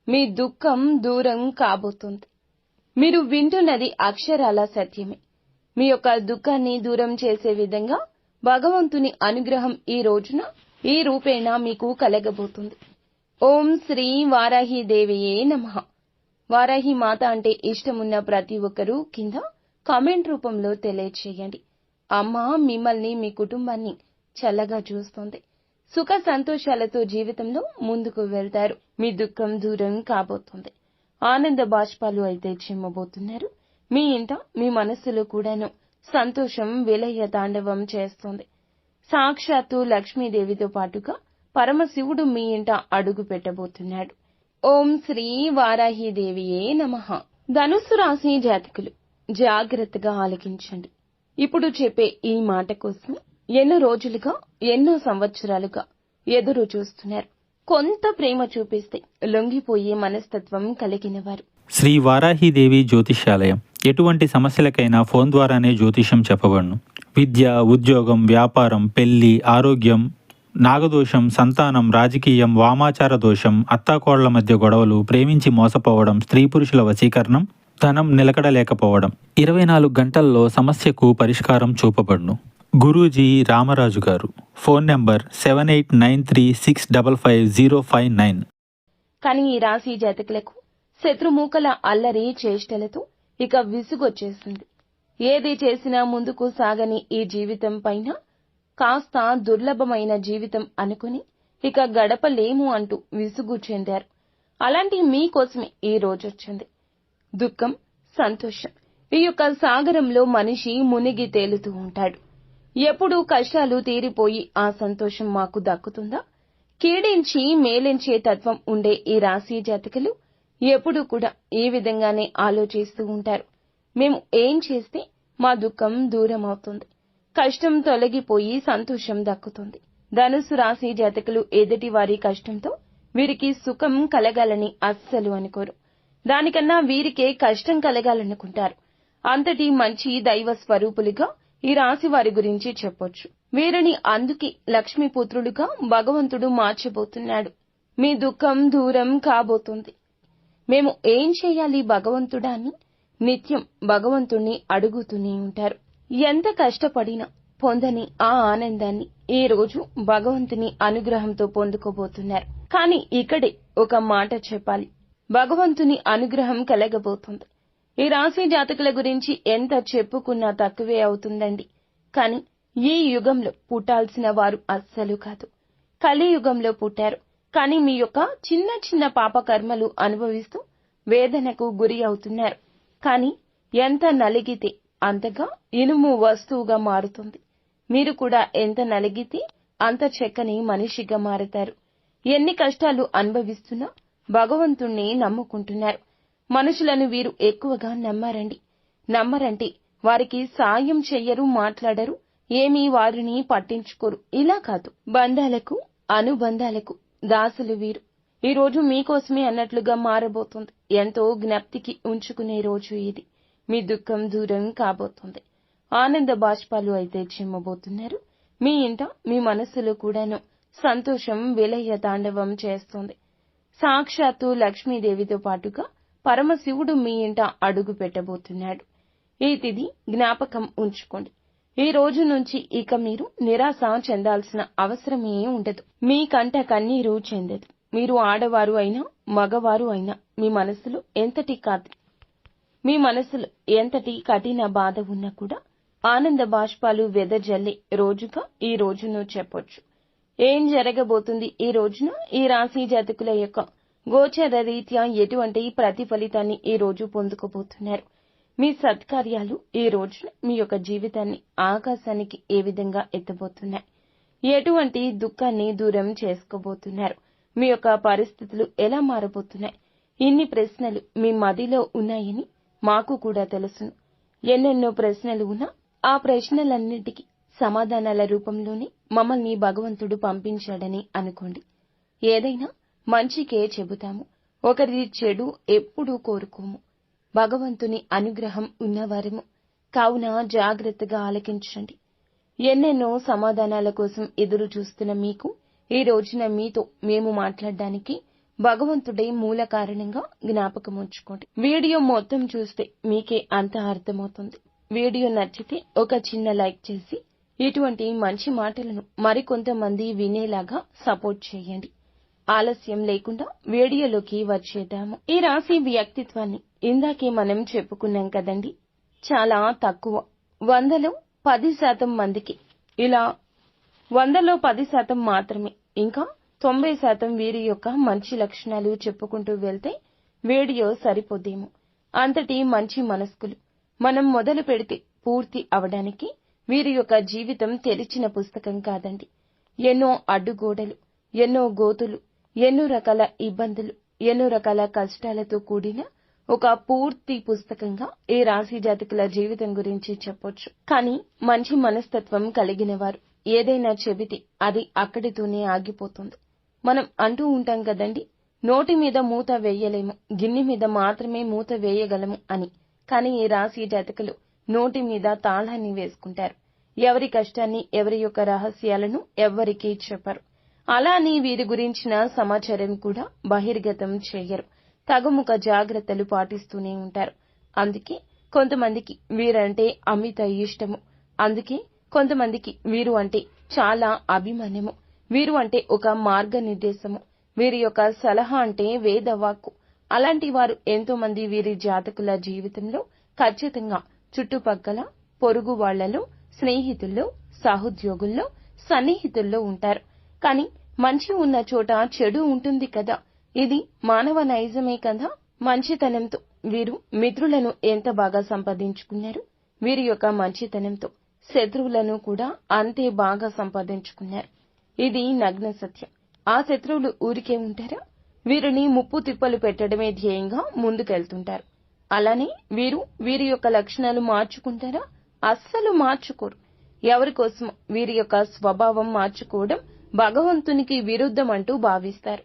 మీ దుఃఖం దూరం కాబోతుంది. మీరు వింటున్నది అక్షరాల సత్యమే. మీ యొక్క దుఃఖాన్ని దూరం చేసే విధంగా భగవంతుని అనుగ్రహం ఈ రోజున ఈ రూపేణ మీకు కలగబోతుంది. ఓం శ్రీ వారాహి దేవియే నమః. వారాహి మాత అంటే ఇష్టమున్న ప్రతి ఒక్కరూ కింద కామెంట్ రూపంలో తెలియచేయండి. అమ్మ మిమ్మల్ని మీ కుటుంబాన్ని చల్లగా చూస్తుంది. సుఖ సంతోషాలతో జీవితంలో ముందుకు వెళ్తారు. మీ దుఃఖం దూరం కాబోతుంది. ఆనంద బాష్పాలు అయితే చిమ్మబోతున్నారు. మీ ఇంట మీ మనస్సులో కూడాను సంతోషం విలయ తాండవం చేస్తుంది. సాక్షాత్తు లక్ష్మీదేవితో పాటుగా పరమశివుడు మీ ఇంట అడుగు పెట్టబోతున్నాడు. ఓం శ్రీ వారాహి దేవియే నమః. ధనుస్సు రాశి జాతకులు జాగ్రత్తగా ఆలకించండి. ఇప్పుడు చెప్పే ఈ మాట కోసం ఎన్నో రోజులుగా ఎన్నో సంవత్సరాలుగా ఎదురు చూస్తున్నారు. కొంత ప్రేమ చూపిస్తే లొంగిపోయే మనస్తత్వం కలిగినవారు. శ్రీ వారాహిదేవి జ్యోతిష్యాలయం. ఎటువంటి సమస్యలకైనా ఫోన్ ద్వారానే జ్యోతిష్యం చెప్పబడును. విద్య, ఉద్యోగం, వ్యాపారం, పెళ్లి, ఆరోగ్యం, నాగదోషం, సంతానం, రాజకీయం, వామాచార దోషం, అత్తాకోళ్ల మధ్య గొడవలు, ప్రేమించి మోసపోవడం, స్త్రీ పురుషుల వశీకరణం, ధనం నిలకడలేకపోవడం, 24 గంటల్లో సమస్యకు పరిష్కారం చూపబడును. గురూజీ రామరాజు గారు. Phone number 7893655059. కానీ ఈ రాశి జాతకులకు శత్రుమూకల అల్లరి చేష్టలతో ఇక విసుగొచ్చేసింది. ఏది చేసినా ముందుకు సాగని ఈ జీవితం పైన కాస్త దుర్లభమైన జీవితం అనుకుని ఇక గడపలేము అంటూ విసుగు చెందారు. అలాంటి మీకోసమే ఈ రోజొచ్చింది. దుఃఖం, సంతోషం ఈ యొక్క సాగరంలో మనిషి మునిగి తేలుతూ ఉంటాడు. ఎప్పుడు కష్టాలు తీరిపోయి ఆ సంతోషం మాకు దక్కుతుందా? కీడించి మేలించే తత్వం ఉండే ఈ రాశి జాతకులు ఎప్పుడూ కూడా ఈ విధంగానే ఆలోచిస్తూ ఉంటారు. మేము ఏం చేస్తే మా దుఃఖం దూరం అవుతుంది, కష్టం తొలగిపోయి సంతోషం దక్కుతుంది. ధనుసు రాశి జాతకులు ఎదుటి వారి కష్టంతో వీరికి సుఖం కలగాలని అస్సలు అనుకోరు. దానికన్నా వీరికే కష్టం కలగాలనుకుంటారు. అంతటి మంచి దైవ స్వరూపులుగా ఈ రాశి వారి గురించి చెప్పొచ్చు. వీరిని అందుకే లక్ష్మీపుత్రులుగా భగవంతుడు మార్చబోతున్నాడు. మీ దుఃఖం దూరం కాబోతుంది. మేము ఏం చేయాలి భగవంతుడా అని నిత్యం భగవంతుణ్ణి అడుగుతూనే ఉంటారు. ఎంత కష్టపడినా పొందని ఆ ఆనందాన్ని ఈ రోజు భగవంతుని అనుగ్రహంతో పొందుకోబోతున్నారు. కానీ ఇక్కడే ఒక మాట చెప్పాలి. భగవంతుని అనుగ్రహం కలగబోతుంది. ఈ రాశి జాతకుల గురించి ఎంత చెప్పుకున్నా తక్కువే అవుతుందండి. కానీ ఈ యుగంలో పుట్టాల్సిన వారు అస్సలు కాదు. కలియుగంలో పుట్టారు. కానీ మీ యొక్క చిన్న చిన్న పాపకర్మలు అనుభవిస్తూ వేదనకు గురి అవుతున్నారు. కానీ ఎంత నలిగితే అంతగా ఇనుము వస్తువుగా మారుతుంది. మీరు కూడా ఎంత నలిగితే అంత చక్కని మనిషిగా మారతారు. ఎన్ని కష్టాలు అనుభవిస్తున్నా భగవంతుణ్ణి నమ్ముకుంటున్నారు. మనుషులను వీరు ఎక్కువగా నమ్మరంటే వారికి సాయం చెయ్యరు, మాట్లాడరు, ఏమీ వారిని పట్టించుకోరు. ఇలా కాదు, బంధాలకు అనుబంధాలకు దాసులు వీరు. ఈ రోజు మీకోసమే అన్నట్లుగా మారబోతుంది. ఎంతో జ్ఞప్తికి ఉంచుకునే రోజు ఇది. మీ దుఃఖం దూరం కాబోతుంది. ఆనంద బాష్పాలు అయితే చిమ్మబోతున్నారు. మీ ఇంట మీ మనస్సులో కూడాను సంతోషం విలయ తాండవం చేస్తుంది. సాక్షాత్తు లక్ష్మీదేవితో పాటుగా పరమశివుడు మీ ఇంట అడుగు పెట్టబోతున్నాడు. ఈ తిథి జ్ఞాపకం ఉంచుకోండి. ఈ రోజు నుంచి ఇక మీరు నిరాశ చెందాల్సిన అవసరమే ఉండదు. మీ కంట కన్నీరు చెందదు. మీరు ఆడవారు అయినా మగవారు అయినా మీ మనసులో ఎంతటి కఠిన బాధ ఉన్నా కూడా ఆనంద బాష్పాలు వెదజల్లే రోజుగా ఈ రోజును చెప్పొచ్చు. ఏం జరగబోతుంది ఈ రోజున? ఈ రాశి జాతకుల యొక్క గోచర రీత్యా ఎటువంటి ప్రతిఫలితాన్ని ఈ రోజు పొందుకోబోతున్నారు? మీ సత్కార్యాలు ఈ రోజున మీ యొక్క జీవితాన్ని ఆకాశానికి ఏ విధంగా ఎత్తబోతున్నాయి? ఎటువంటి దుఃఖాన్ని దూరం చేసుకోబోతున్నారు? మీ యొక్క పరిస్థితులు ఎలా మారబోతున్నాయి? ఇన్ని ప్రశ్నలు మీ మదిలో ఉన్నాయని మాకు కూడా తెలుసును. ఎన్నెన్నో ప్రశ్నలు ఉన్నా ఆ ప్రశ్నలన్నిటికీ సమాధానాల రూపంలోనే మమ్మల్ని భగవంతుడు పంపించాడని అనుకోండి. ఏదైనా మంచికే చెబుతాము, ఒకరి చెడు ఎప్పుడూ కోరుకోము. భగవంతుని అనుగ్రహం ఉన్నవారము. కావున జాగ్రత్తగా ఆలకించండి. ఎన్నెన్నో సమాధానాల కోసం ఎదురు చూస్తున్న మీకు ఈ రోజున మీతో మేము మాట్లాడడానికి భగవంతుడే మూల కారణంగా జ్ఞాపకం ఉంచుకోండి. వీడియో మొత్తం చూస్తే మీకే అంతా అర్థమవుతుంది. వీడియో నచ్చితే ఒక చిన్న లైక్ చేసి ఇటువంటి మంచి మాటలను మరికొంతమంది వినేలాగా సపోర్ట్ చేయండి. ఆలస్యం లేకుండా వీడియోలోకి వచ్చేద్దాము. ఈ రాశి వ్యక్తిత్వాన్ని ఇందాకే మనం చెప్పుకున్నాం కదండి. చాలా తక్కువ, 100లో 10% మందికి ఇలా 100లో 10% మాత్రమే, ఇంకా 90% వీరి యొక్క మంచి లక్షణాలు చెప్పుకుంటూ వెళ్తే వీడియో సరిపోదేమో. అంతటి మంచి మనస్కులు. మనం మొదలు పెడితే పూర్తి అవడానికి వీరి యొక్క జీవితం తెరిచిన పుస్తకం కాదండి. ఎన్నో అడ్డుగోడలు, ఎన్నో గోతులు, ఎన్నో రకాల ఇబ్బందులు, ఎన్నో రకాల కష్టాలతో కూడిన ఒక పూర్తి పుస్తకంగా ఈ రాశి జాతకుల జీవితం గురించి చెప్పొచ్చు. కానీ మంచి మనస్తత్వం కలిగిన వారు ఏదైనా చెబితే అది అక్కడితోనే ఆగిపోతుంది. మనం అంటూ ఉంటాం కదండి, నోటి మీద మూత వేయలేము, గిన్నె మీద మాత్రమే మూత వేయగలము అని. కానీ ఈ రాశి జాతకులు నోటి మీద తాళాన్ని వేసుకుంటారు. ఎవరి కష్టాన్ని, ఎవరి యొక్క రహస్యాలను ఎవ్వరికీ చెప్పరు. అలా అని వీరి గురించిన సమాచారం కూడా బహిర్గతం చేయరు. తగుముఖ జాగ్రత్తలు పాటిస్తూనే ఉంటారు. అందుకే కొంతమందికి వీరంటే అమిత ఇష్టము. అందుకే కొంతమందికి వీరు అంటే చాలా అభిమానము. వీరు అంటే ఒక మార్గనిర్దేశము. వీరి యొక్క సలహా అంటే వేదవాక్కు. అలాంటి వారు ఎంతో మంది వీరి జాతకుల జీవితంలో ఖచ్చితంగా చుట్టుపక్కల, పొరుగు వాళ్లలో, స్నేహితుల్లో, సహోద్యోగుల్లో, సన్నిహితుల్లో ఉంటారు. కానీ మంచి ఉన్న చోట చెడు ఉంటుంది కదా. ఇది మానవ నైజమే కదా. మంచితనంతో వీరు మిత్రులను ఎంత బాగా సంపాదించుకున్నారు. వీరి యొక్క మంచితనంతో శత్రువులను కూడా అంతే బాగా సంపాదించుకున్నారు. ఇది నగ్న సత్యం. ఆ శత్రువులు ఊరికే ఉంటారా? వీరిని ముప్పు తిప్పలు పెట్టడమే ధ్యేయంగా ముందుకెళ్తుంటారు. అలానే వీరి యొక్క లక్షణాలు మార్చుకుంటారా? అస్సలు మార్చుకోరు. ఎవరి కోసం వీరి యొక్క స్వభావం మార్చుకోవడం భగవంతునికి విరుద్ధమంటూ భావిస్తారు.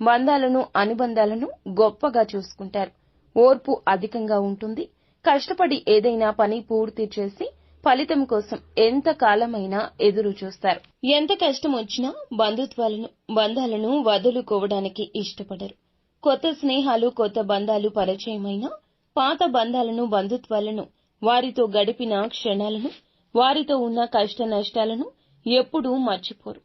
బంధాలను, అనుబంధాలను గొప్పగా చూసుకుంటారు. ఓర్పు అధికంగా ఉంటుంది. కష్టపడి ఏదైనా పని పూర్తి చేసి ఫలితం కోసం ఎంత కాలమైనా ఎదురు చూస్తారు. ఎంత కష్టం వచ్చినా బంధాలను వదులుకోవడానికి ఇష్టపడరు. కొత్త స్నేహాలు, కొత్త బంధాలు పరిచయమైనా పాత బంధాలను, బంధుత్వాలను, వారితో గడిపిన క్షణాలను, వారితో ఉన్న కష్ట నష్టాలను ఎప్పుడూ మర్చిపోరు.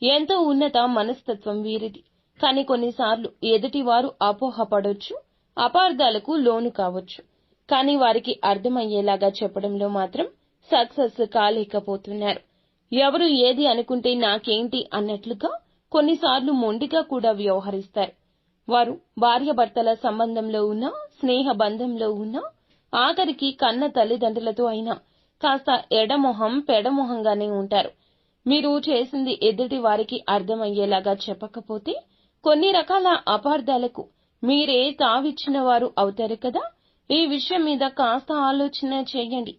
ఎంతో ఉన్నత మనస్తత్వం వీరిది. కానీ కొన్నిసార్లు ఎదుటివారు అపోహపడొచ్చు, అపార్థాలకు లోను కావచ్చు. కానీ వారికి అర్థమయ్యేలాగా చెప్పడంలో మాత్రం సక్సెస్ కాలేకపోతున్నారు. ఎవరు ఏది అనుకుంటే నాకేంటి అన్నట్లుగా కొన్నిసార్లు మొండిగా కూడా వ్యవహరిస్తారు. వారు భార్యాభర్తల సంబంధంలో ఉన్నా, స్నేహ బంధంలో ఉన్నా, ఆఖరికి కన్న తల్లిదండ్రులతో అయినా కాస్త ఎడమొహం పెడమొహంగానే ఉంటారు. మీరు చేసింది ఎదుటి వారికి అర్థమయ్యేలాగా చెప్పకపోతే కొన్ని రకాల అపార్థాలకు మీరే తావిచ్చిన వారు అవుతారు కదా. ఈ విషయం మీద కాస్త ఆలోచన చేయండి.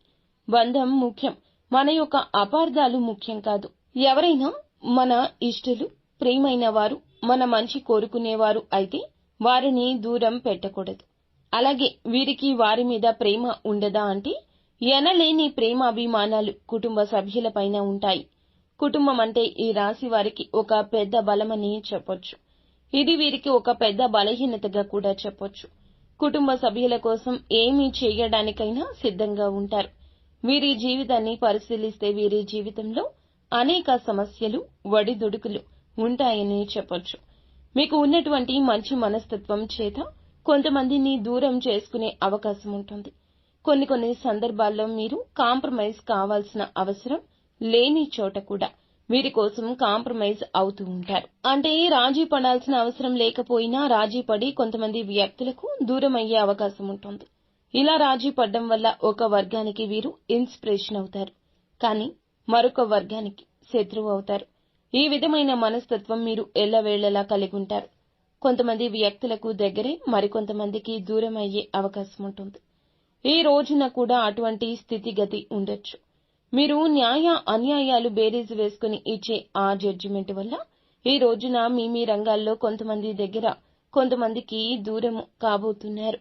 బంధం ముఖ్యం, మన యొక్క అపార్థాలు ముఖ్యం కాదు. ఎవరైనా మన ఇష్టలు, ప్రియమైన వారు, మన మంచి కోరుకునేవారు అయితే వారిని దూరం పెట్టకూడదు. అలాగే వీరికి వారి మీద ప్రేమ ఉండదా అంటే ఎనలేని ప్రేమాభిమానాలు కుటుంబ సభ్యులపైన ఉంటాయి. కుటుంబం అంటే ఈ రాశి వారికి ఒక పెద్ద బలమని చెప్పొచ్చు. ఇది వీరికి ఒక పెద్ద బలహీనతగా కూడా చెప్పొచ్చు. కుటుంబ సభ్యుల కోసం ఏమీ చేయడానికైనా సిద్ధంగా ఉంటారు. వీరి జీవితాన్ని పరిశీలిస్తే వీరి జీవితంలో అనేక సమస్యలు, ఒడిదుడుకులు ఉంటాయని చెప్పొచ్చు. మీకు ఉన్నటువంటి మంచి మనస్తత్వం చేత కొంతమందిని దూరం చేసుకునే అవకాశం ఉంటుంది. కొన్ని సందర్భాల్లో మీరు కాంప్రమైజ్ కావాల్సిన అవసరం లేని చోట కూడా వీరి కోసం కాంప్రమైజ్ అవుతూ ఉంటారు. అంటే రాజీ పడాల్సిన అవసరం లేకపోయినా రాజీ పడి కొంతమంది వ్యక్తులకు దూరం అయ్యే అవకాశం ఉంటుంది. ఇలా రాజీ పడడం వల్ల ఒక వర్గానికి వీరు ఇన్స్పిరేషన్ అవుతారు, కానీ మరొక వర్గానికి శత్రువు అవుతారు. ఈ విధమైన మనస్తత్వం మీరు ఎల్లవేళలా కలిగి ఉంటారు. కొంతమంది వ్యక్తులకు దగ్గరే, మరికొంతమందికి దూరం అయ్యే అవకాశం ఉంటుంది. ఈ రోజున కూడా అటువంటి స్థితిగతి ఉండొచ్చు. మీరు న్యాయ అన్యాయాలు బేరీజు వేసుకుని ఇచ్చే ఆ జడ్జిమెంట్ వల్ల ఈ రోజున మీ రంగాల్లో కొంతమంది దగ్గర, కొంతమందికి దూరం కాబోతున్నారు.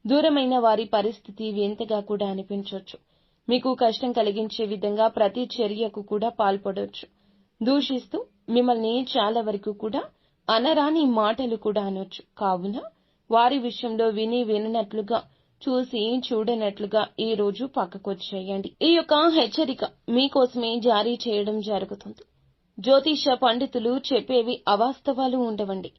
దూరమైన వారి పరిస్థితి వింతగా కూడా అనిపించవచ్చు. మీకు కష్టం కలిగించే విధంగా ప్రతి చర్యకు కూడా పాల్పడొచ్చు. దూషిస్తూ మిమ్మల్ని చాలా వరకు కూడా అనరాని మాటలు కూడా అనొచ్చు. కావున వారి విషయంలో విని విననట్లుగా, చూసి చూడనట్లుగా ఈ రోజు పక్కకొచ్చేయండి. ఈ యొక్క హెచ్చరిక మీకోసమే జారీ చేయడం జరుగుతుంది. జ్యోతిష పండితులు చెప్పేవి అవాస్తవాలు ఉండవండి.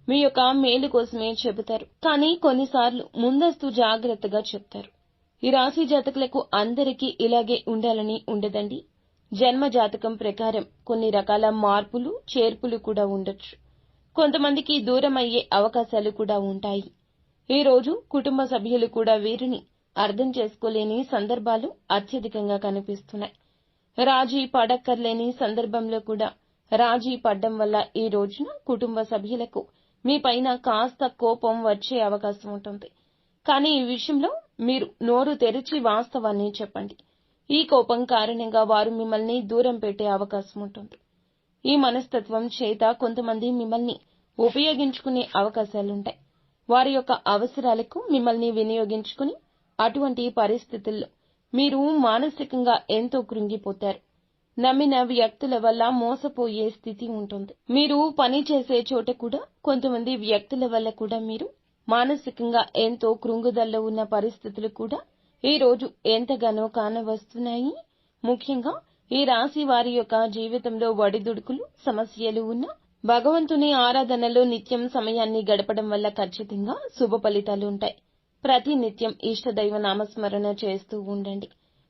మీ యొక్క మేలు కోసమే చెబుతారు. కానీ కొన్నిసార్లు ముందస్తు జాగ్రత్తగా చెప్తారు. ఈ రాశి జాతకులకు అందరికీ ఇలాగే ఉండాలని ఉండదండి. జన్మ జాతకం ప్రకారం కొన్ని రకాల మార్పులు, చేర్పులు కూడా ఉండొచ్చు. కొంతమందికి దూరం అయ్యే అవకాశాలు కూడా ఉంటాయి. ఈ రోజు కుటుంబ సభ్యులు కూడా వీరిని అర్థం చేసుకోలేని సందర్భాలు అత్యధికంగా కనిపిస్తున్నాయి. రాజీ పడక్కర్లేని సందర్భంలో కూడా రాజీ పడ్డం వల్ల ఈ రోజున కుటుంబ సభ్యులకు మీ పైన కాస్త కోపం వచ్చే అవకాశం ఉంటుంది. కానీ ఈ విషయంలో మీరు నోరు తెరిచి వాస్తవాన్ని చెప్పండి. ఈ కోపం కారణంగా వారు మిమ్మల్ని దూరం పెట్టే అవకాశం ఉంటుంది. ఈ మనస్తత్వం చేత కొంతమంది మిమ్మల్ని ఉపయోగించుకునే అవకాశాలుంటాయి. వారి యొక్క అవసరాలకు మిమ్మల్ని వినియోగించుకుని అటువంటి పరిస్థితుల్లో మీరు మానసికంగా ఎంతో కృంగిపోతారు. నమ్మిన వ్యక్తుల వల్ల మోసపోయే స్థితి ఉంటుంది. మీరు పని చేసే చోట కూడా కొంతమంది వ్యక్తుల వల్ల కూడా మీరు మానసికంగా ఎంతో కృంగుదల్లో ఉన్న పరిస్థితులు కూడా ఈ రోజు ఎంతగానో కానవస్తున్నాయి. ముఖ్యంగా ఈ రాశి వారి యొక్క జీవితంలో ఒడిదుడుకులు, సమస్యలు ఉన్న భగవంతుని ఆరాధనలో నిత్యం సమయాన్ని గడపడం వల్ల ఖచ్చితంగా శుభ ఫలితాలు ఉంటాయి. ప్రతి నిత్యం ఇష్టదైవ నామస్మరణ చేస్తూ ఉండండి.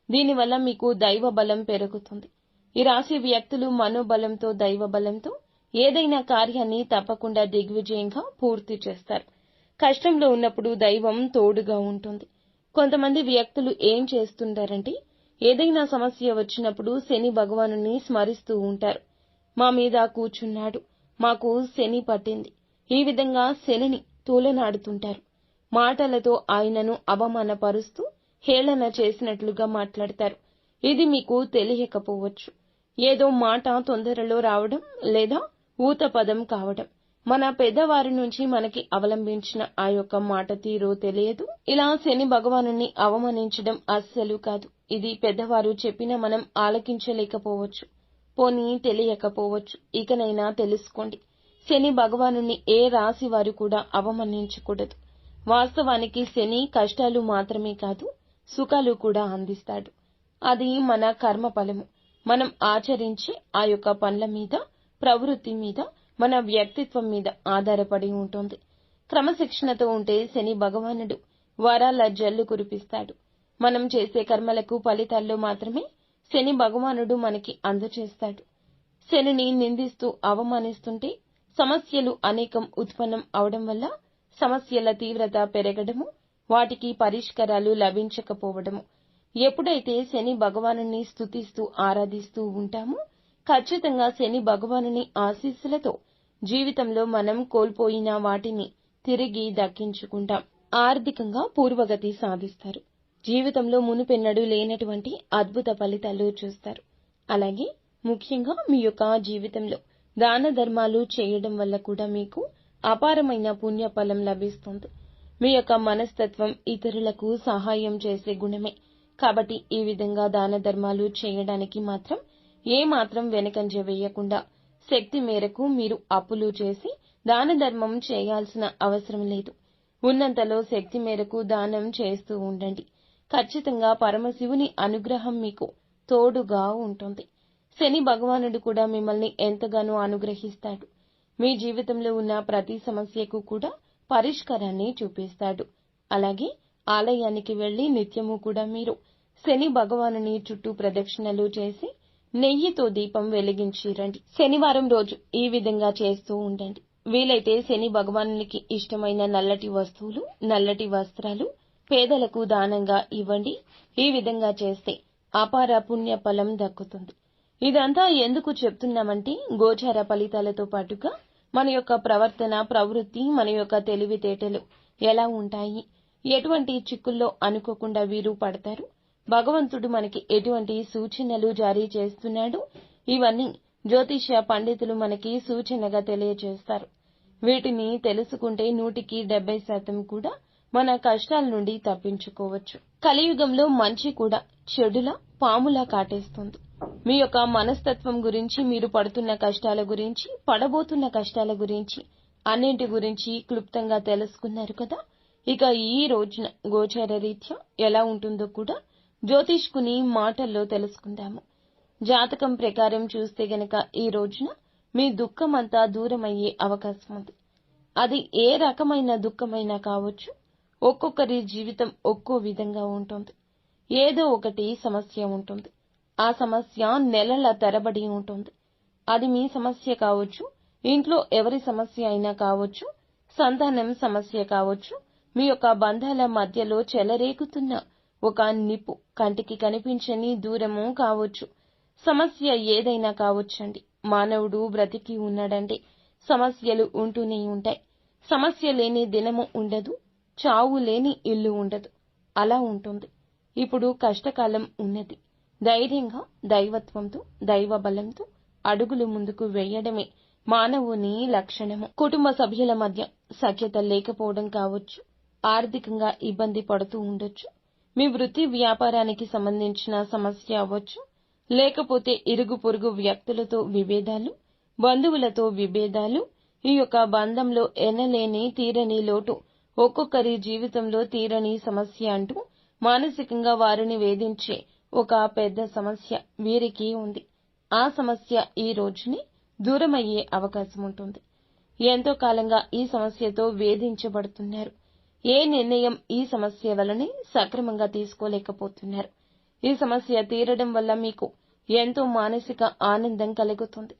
దీనివల్ల మీకు దైవ బలం పెరుగుతుంది. ఈ రాశి వ్యక్తులు మనోబలంతో, దైవ బలంతో ఏదైనా కార్యాన్ని తప్పకుండా దిగ్విజయంగా పూర్తి చేస్తారు. కష్టంలో ఉన్నప్పుడు దైవం తోడుగా ఉంటుంది. కొంతమంది వ్యక్తులు ఏం చేస్తుంటారంటే ఏదైనా సమస్య వచ్చినప్పుడు శని భగవానుని స్మరిస్తూ ఉంటారు. మా మీద కూర్చున్నాడు, మాకు శని పట్టింది, ఈ విధంగా శనిని తూలనాడుతుంటారు. మాటలతో ఆయనను అవమానపరుస్తూ హేళన చేసినట్లుగా మాట్లాడతారు. ఇది మీకు తెలియకపోవచ్చు. ఏదో మాట తొందరలో రావడం లేదా ఊత పదం కావడం, మన పెద్దవారి నుంచి మనకి అవలంబించిన ఆ యొక్క మాట తీరో తెలియదు. ఇలా శని భగవానుని అవమానించడం అస్సలు కాదు. ఇది పెద్దవారు చెప్పినా మనం ఆలకించలేకపోవచ్చు, పోనీ తెలియకపోవచ్చు. ఇకనైనా తెలుసుకోండి. శని భగవానుని ఏ రాశి వారు కూడా అవమానించకూడదు. వాస్తవానికి శని కష్టాలు మాత్రమే కాదు, సుఖాలు కూడా అందిస్తాడు. అది మన కర్మ ఫలము. మనం ఆచరించే ఆ యొక్క పనుల మీద, ప్రవృత్తి మీద, మన వ్యక్తిత్వం మీద ఆధారపడి ఉంటుంది. క్రమశిక్షణతో ఉంటే శని భగవానుడు వరాల జల్లు కురిపిస్తాడు. మనం చేసే కర్మలకు ఫలితాల్లో మాత్రమే శని భగవానుడు మనకి అందజేస్తాడు. శనిని నిందిస్తూ అవమానిస్తుంటే సమస్యలు అనేకం ఉత్పన్నం అవడం వల్ల సమస్యల తీవ్రత పెరగడము, వాటికి పరిష్కారాలు లభించకపోవడము. ఎప్పుడైతే శని భగవానుని స్తుతిస్తూ ఆరాధిస్తూ ఉంటామో ఖచ్చితంగా శని భగవానుని ఆశీస్సులతో జీవితంలో మనం కోల్పోయిన వాటిని తిరిగి దక్కించుకుంటాం. ఆర్థికంగా పూర్వగతి సాధిస్తారు. జీవితంలో మునుపెన్నడూ లేనటువంటి అద్భుత ఫలితాలు చూస్తారు. అలాగే ముఖ్యంగా మీ యొక్క జీవితంలో దాన ధర్మాలు చేయడం వల్ల కూడా మీకు అపారమైన పుణ్యఫలం లభిస్తుంది. మీ యొక్క మనస్తత్వం ఇతరులకు సహాయం చేసే గుణమే. కాబట్టి ఈ విధంగా దాన ధర్మాలు చేయడానికి మాత్రం ఏమాత్రం వెనకంజ వేయకుండా శక్తి మేరకు మీరు అప్పులు చేసి దాన ధర్మం చేయాల్సిన అవసరం లేదు. ఉన్నంతలో శక్తి మేరకు దానం చేస్తూ ఉండండి. ఖచ్చితంగా పరమశివుని అనుగ్రహం మీకు తోడుగా ఉంటుంది. శని భగవానుడు కూడా మిమ్మల్ని ఎంతగానో అనుగ్రహిస్తాడు. మీ జీవితంలో ఉన్న ప్రతి సమస్యకు కూడా పరిష్కారాన్ని చూపిస్తాడు. అలాగే ఆలయానికి వెళ్లి నిత్యము కూడా మీరు శని భగవానుని చుట్టూ ప్రదక్షిణలు చేసి నెయ్యితో దీపం వెలిగించి రండి. శనివారం రోజు ఈ విధంగా చేస్తూ ఉండండి. వీలైతే శని భగవానునికి ఇష్టమైన నల్లటి వస్తువులు, నల్లటి వస్త్రాలు పేదలకు దానంగా ఇవ్వండి. ఈ విధంగా చేస్తే అపార పుణ్య ఫలం దక్కుతుంది. ఇదంతా ఎందుకు చెప్తున్నామంటే గోచార ఫలితాలతో పాటుగా మన యొక్క ప్రవర్తన, ప్రవృత్తి, మన యొక్క తెలివితేటలు ఎలా ఉంటాయి, ఎటువంటి చిక్కుల్లో అనుకోకుండా వీరు పడతారు, భగవంతుడు మనకి ఎటువంటి సూచనలు జారీ చేస్తున్నాడు, ఇవన్నీ జ్యోతిష్య పండితులు మనకి సూచనగా తెలియజేస్తారు. వీటిని తెలుసుకుంటే 170% కూడా మన కష్టాల నుండి తప్పించుకోవచ్చు. కలియుగంలో మంచి కూడా చెడులా, పాములా కాటేస్తుంది. మీ యొక్క మనస్తత్వం గురించి, మీరు పడుతున్న కష్టాల గురించి, పడబోతున్న కష్టాల గురించి, అన్నింటి గురించి క్లుప్తంగా తెలుసుకున్నారు కదా. ఇక ఈ రోజున గోచార రీత్యా ఎలా ఉంటుందో కూడా జ్యోతిష్కుని మాటల్లో తెలుసుకుందాము. జాతకం ప్రకారం చూస్తే గనక ఈ రోజున మీ దుఃఖమంతా దూరమయ్యే అవకాశం ఉంది. అది ఏ రకమైన దుఃఖమైనా కావచ్చు. ఒక్కొక్కరి జీవితం ఒక్కో విధంగా ఉంటుంది. ఏదో ఒకటి సమస్య ఉంటుంది. ఆ సమస్య నెలల తరబడి ఉంటుంది. అది మీ సమస్య కావచ్చు, ఇంట్లో ఎవరి సమస్య అయినా కావచ్చు, సంతానం సమస్య కావచ్చు, మీ యొక్క బంధాల మధ్యలో చెలరేగుతున్న ఒక నిప్పు, కంటికి కనిపించని దూరము కావచ్చు. సమస్య ఏదైనా కావచ్చండి. మానవుడు బ్రతికి ఉన్నాడంటే సమస్యలు ఉంటూనే ఉంటాయి. సమస్య లేని దినము ఉండదు, చావు లేని ఇల్లు ఉండదు. అలా ఉంటుంది. ఇప్పుడు కష్టకాలం ఉన్నది. ధైర్యంగా, దైవత్వంతో, దైవ బలంతో అడుగులు ముందుకు వేయడమే మానవుని లక్షణము. కుటుంబ సభ్యుల మధ్య సఖ్యత లేకపోవడం కావచ్చు. ఆర్థికంగా ఇబ్బంది పడుతూ ఉండొచ్చు. మీ వృత్తి వ్యాపారానికి సంబంధించిన సమస్య అవ్వచ్చు. లేకపోతే ఇరుగు పొరుగు వ్యక్తులతో విభేదాలు, బంధువులతో విభేదాలు, ఈ యొక్క బంధంలో ఎనలేని తీరని లోటు, ఒక్కొక్కరి జీవితంలో తీరని సమస్య అంటూ మానసికంగా వారిని వేధించే ఒక పెద్ద సమస్య వీరికి ఉంది. ఆ సమస్య ఈ రోజునే దూరమయ్యే అవకాశం ఉంటుంది. ఎంతో కాలంగా ఈ సమస్యతో వేధించబడుతున్నారు. ఏ నిర్ణయం ఈ సమస్య వలనే సక్రమంగా తీసుకోలేకపోతున్నారు. ఈ సమస్య తీరడం వల్ల మీకు ఎంతో మానసిక ఆనందం కలుగుతుంది.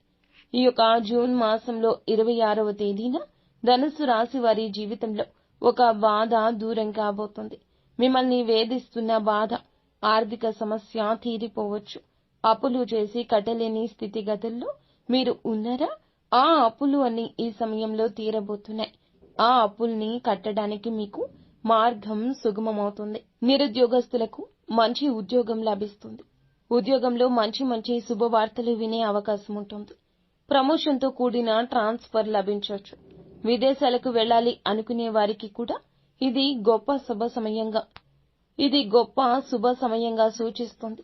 ఈ యొక్క జూన్ మాసంలో 26వ తేదీన ధనుస్సు రాశి వారి జీవితంలో ఒక బాధ దూరం కాబోతుంది. మిమ్మల్ని వేధిస్తున్న బాధ, ఆర్థిక సమస్య తీరిపోవచ్చు. అప్పులు చేసి కట్టలేని స్థితిగతుల్లో మీరు ఉన్నారా? ఆ అప్పులు అన్ని ఈ సమయంలో తీరబోతున్నాయి. ఆ అప్పుల్ని కట్టడానికి మీకు మార్గం సుగమమవుతుంది. నిరుద్యోగస్తులకు మంచి ఉద్యోగం లభిస్తుంది. ఉద్యోగంలో మంచి మంచి శుభవార్తలు వినే అవకాశం ఉంటుంది. ప్రమోషన్తో కూడిన ట్రాన్స్ఫర్ లభించవచ్చు. విదేశాలకు వెళ్లాలి అనుకునే వారికి కూడా ఇది గొప్ప శుభ సమయంగా సూచిస్తుంది.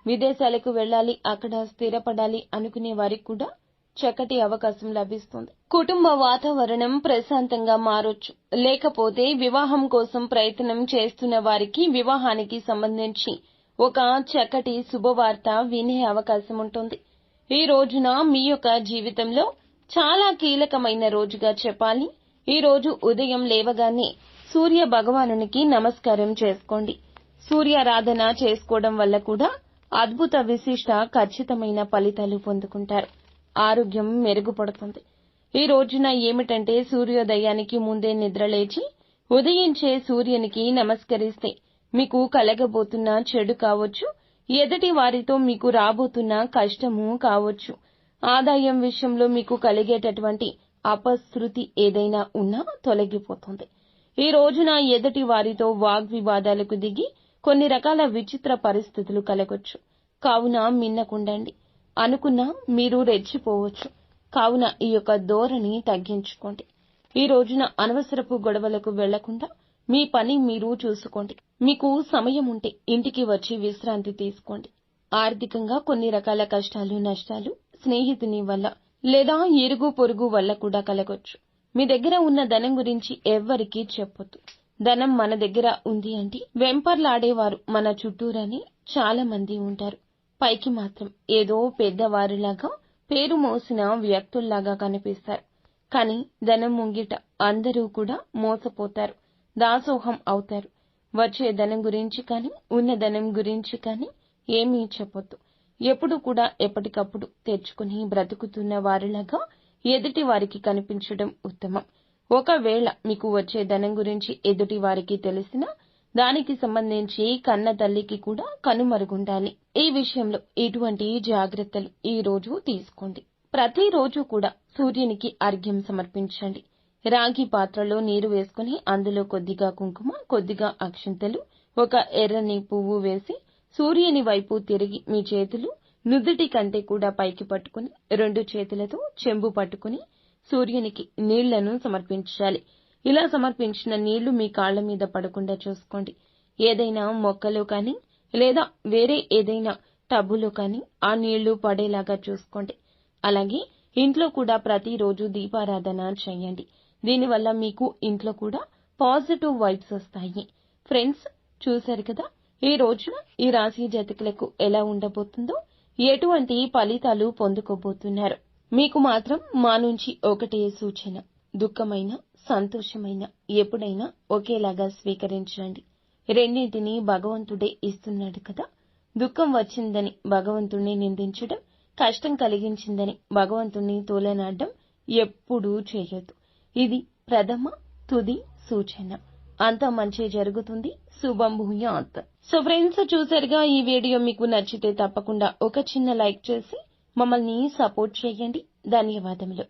విదేశాలకు వెళ్లాలి, అక్కడ స్థిరపడాలి అనుకునే వారికి కూడా చక్కటి అవకాశం లభిస్తుంది. కుటుంబ వాతావరణం ప్రశాంతంగా మారొచ్చు. లేకపోతే వివాహం కోసం ప్రయత్నం చేస్తున్న వారికి వివాహానికి సంబంధించి ఒక చక్కటి శుభవార్త వినే అవకాశం ఉంటుంది. ఈ రోజున మీ యొక్క జీవితంలో చాలా కీలకమైన రోజుగా చెప్పాలి. ఈ రోజు ఉదయం లేవగానే సూర్య భగవానునికి నమస్కారం చేసుకోండి. సూర్యారాధన చేసుకోవడం వల్ల కూడా అద్భుత విశిష్ట ఖచ్చితమైన ఫలితాలు పొందుకుంటారు. ఆరోగ్యం మెరుగుపడుతుంది. ఈ రోజున ఏమిటంటే సూర్యోదయానికి ముందే నిద్రలేచి ఉదయించే సూర్యునికి నమస్కరిస్తే మీకు కలగబోతున్న చెడు కావచ్చు, ఎదుటి వారితో మీకు రాబోతున్న కష్టము కావచ్చు, ఆదాయం విషయంలో మీకు కలిగేటటువంటి అపశృతి ఏదైనా ఉన్నా తొలగిపోతుంది. ఈ రోజున ఎదుటి వారితో వాగ్వివాదాలకు దిగి కొన్ని రకాల విచిత్ర పరిస్థితులు కలగొచ్చు. కావున మిన్నకుండండి. అనుకున్నా మీరు రెచ్చిపోవచ్చు. కావున ఈ యొక్క ధోరణి తగ్గించుకోండి. ఈ రోజున అనవసరపు గొడవలకు వెళ్లకుండా మీ పని మీరు చూసుకోండి. మీకు సమయం ఉంటే ఇంటికి వచ్చి విశ్రాంతి తీసుకోండి. ఆర్థికంగా కొన్ని రకాల కష్టాలు, నష్టాలు స్నేహితుని వల్ల లేదా ఇరుగు పొరుగు వల్ల కూడా కలగొచ్చు. మీ దగ్గర ఉన్న ధనం గురించి ఎవ్వరికీ చెప్పొద్దు. ధనం మన దగ్గర ఉంది అంటే వెంపర్లాడేవారు మన చుట్టూరని చాలా మంది ఉంటారు. పైకి మాత్రం ఏదో పెద్దవారిలాగా, పేరు మోసిన వ్యక్తుల్లాగా కనిపిస్తారు. కానీ ధనం ముంగిట అందరూ కూడా మోసపోతారు, దాసోహం అవుతారు. వచ్చే ధనం గురించి కానీ, ఉన్న ధనం గురించి కానీ ఏమీ చెప్పొద్దు. ఎప్పుడు కూడా ఎప్పటికప్పుడు తెచ్చుకుని బ్రతుకుతున్న వారిలాగా ఎదుటి వారికి కనిపించడం ఉత్తమం. ఒకవేళ మీకు వచ్చే ధనం గురించి ఎదుటి వారికి తెలిసినా దానికి సంబంధించి కన్న తల్లికి కూడా కనుమరుగుండాలి. ఈ విషయంలో ఇటువంటి జాగ్రత్తలు ఈ రోజు తీసుకోండి. ప్రతిరోజు కూడా సూర్యునికి అర్ఘ్యం సమర్పించండి. రాగి పాత్రలో నీరు వేసుకుని అందులో కొద్దిగా కుంకుమ, కొద్దిగా అక్షింతలు, ఒక ఎర్రని పువ్వు వేసి సూర్యుని వైపు తిరిగి మీ చేతులు నుదుటి కంటే కూడా పైకి పట్టుకుని 2 చేతులతో చెంబు పట్టుకుని సూర్యునికి నీళ్లను సమర్పించాలి. ఇలా సమర్పించిన నీళ్లు మీ కాళ్ల మీద పడకుండా చూసుకోండి. ఏదైనా మొక్కలో కానీ లేదా వేరే ఏదైనా టబ్బులో కానీ ఆ నీళ్లు పడేలాగా చూసుకోండి. అలాగే ఇంట్లో కూడా ప్రతిరోజు దీపారాధన చేయండి. దీనివల్ల మీకు ఇంట్లో కూడా పాజిటివ్ వైబ్స్ వస్తాయి. ఫ్రెండ్స్, చూశారు కదా ఈ రోజున ఈ రాశి జాతకులకు ఎలా ఉండబోతుందో, ఎటువంటి ఫలితాలు పొందుకోబోతున్నారు. మీకు మాత్రం మా నుంచి ఒకటే సూచన, దుఃఖమైన సంతోషమైన ఎప్పుడైనా ఒకేలాగా స్వీకరించండి. రెండింటినీ భగవంతుడే ఇస్తున్నాడు కదా. దుఃఖం వచ్చిందని భగవంతుణ్ణి నిందించడం, కష్టం కలిగించిందని భగవంతుణ్ణి తోలనాడడం ఎప్పుడూ చేయొద్దు. ఇది ప్రథమ తుది సూచన. అంతా మంచి జరుగుతుంది. శుభం భూయాత్. సో ఫ్రెండ్స్, చూసారుగా ఈ వీడియో మీకు నచ్చితే తప్పకుండా ఒక చిన్న లైక్ చేసి మమ్మల్ని సపోర్ట్ చేయండి. ధన్యవాదములు.